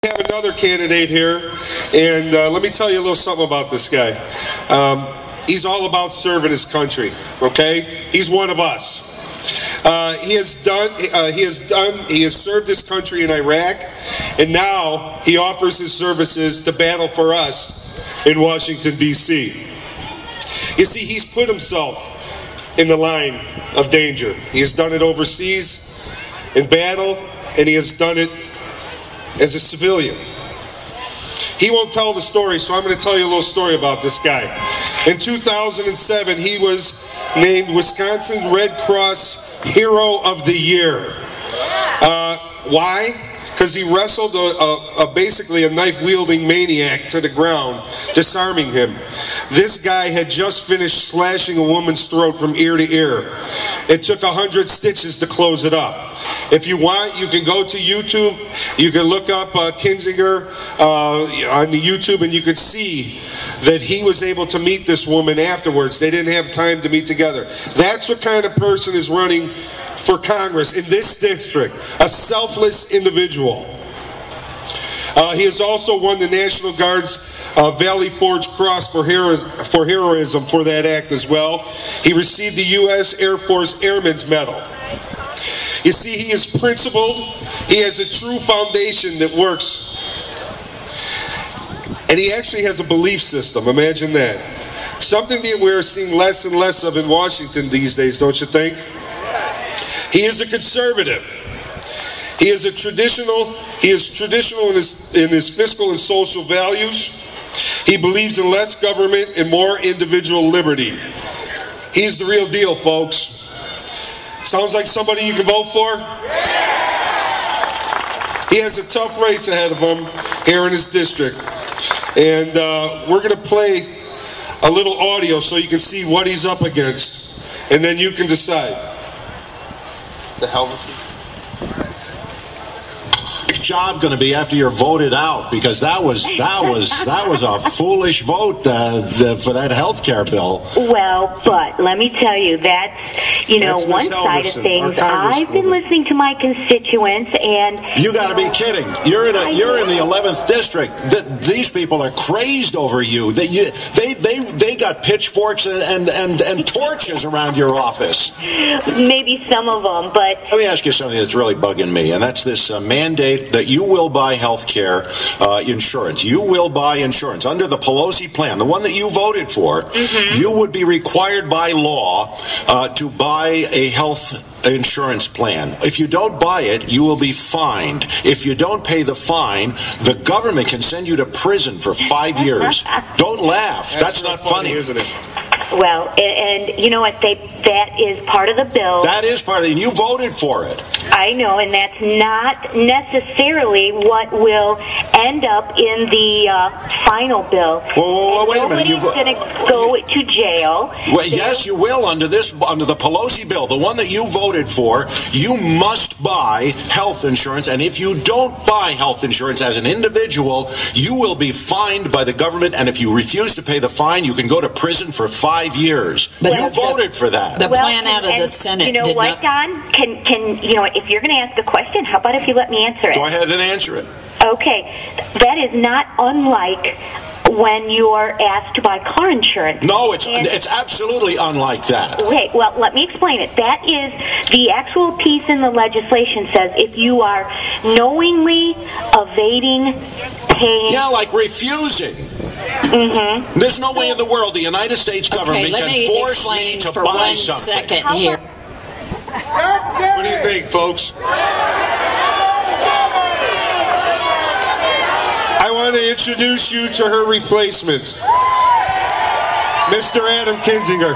have another candidate here, and let me tell you a little something about this guy. He's all about serving his country, okay? He's one of us. He has served his country in Iraq, and now he offers his services to battle for us in Washington, D.C. You see, he's put himself in the line of danger. He has done it overseas in battle, and he has done it as a civilian. He won't tell the story, so I'm going to tell you a little story about this guy. In 2007, he was named Wisconsin's Red Cross Hero of the Year. Why? Because he wrestled basically a knife-wielding maniac to the ground, disarming him. This guy had just finished slashing a woman's throat from ear to ear. It took 100 stitches to close it up. If you want, you can go to YouTube. You can look up Kinzinger on the YouTube, and you can see that he was able to meet this woman afterwards. They didn't have time to meet together. That's what kind of person is running for Congress in this district, a selfless individual. He has also won the National Guard's Valley Forge Cross for heroism for that act as well. He received the U.S. Air Force Airman's Medal. You see, he is principled. He has a true foundation that works. And he actually has a belief system. Imagine that. Something that we're seeing less and less of in Washington these days, don't you think? He is a conservative. He is traditional in his fiscal and social values. He believes in less government and more individual liberty. He's the real deal, folks. Sounds like somebody you can vote for? He has a tough race ahead of him here in his district. And we're going to play a little audio so you can see what he's up against. And then you can decide. The hell is it? Job going to be after you're voted out, because that was a foolish vote for that health care bill. Well, but let me tell you, that's one side of things. I've been listening to my constituents, and you got to be kidding. You're in the 11th district. These people are crazed over you. They got pitchforks and torches around your office. Maybe some of them, but let me ask you something that's really bugging me, and that's this mandate that you will buy health care insurance. You will buy insurance under the Pelosi plan, the one that you voted for. Mm-hmm. You would be required by law to buy a health insurance plan. If you don't buy it, you will be fined. If you don't pay the fine, the government can send you to prison for 5 years. Don't laugh. That's not funny, isn't it? Well, and you know what? That is part of the bill. That is part of it, and you voted for it. I know, and that's not necessarily what will end up in the final bill. Well, wait a minute. Nobody's going to go to jail. Well, yes, you will under the Pelosi bill, the one that you voted for. You must buy health insurance, and if you don't buy health insurance as an individual, you will be fined by the government, and if you refuse to pay the fine, you can go to prison for 5 years. But you voted for that. The plan out of the Senate. You know what, Don? Can if you're going to ask a question, how about if you let me answer it? Go ahead and answer it. Okay, that is not unlike when you're asked to buy car insurance. No, it's absolutely unlike that. Okay, well, let me explain it. That is the actual piece in the legislation says if you are knowingly evading paying. Yeah, like refusing. Mm-hmm. There's no way in the world the United States government can force me to buy something. Second here. What do you think, folks? I want to introduce you to her replacement, Mr. Adam Kinzinger.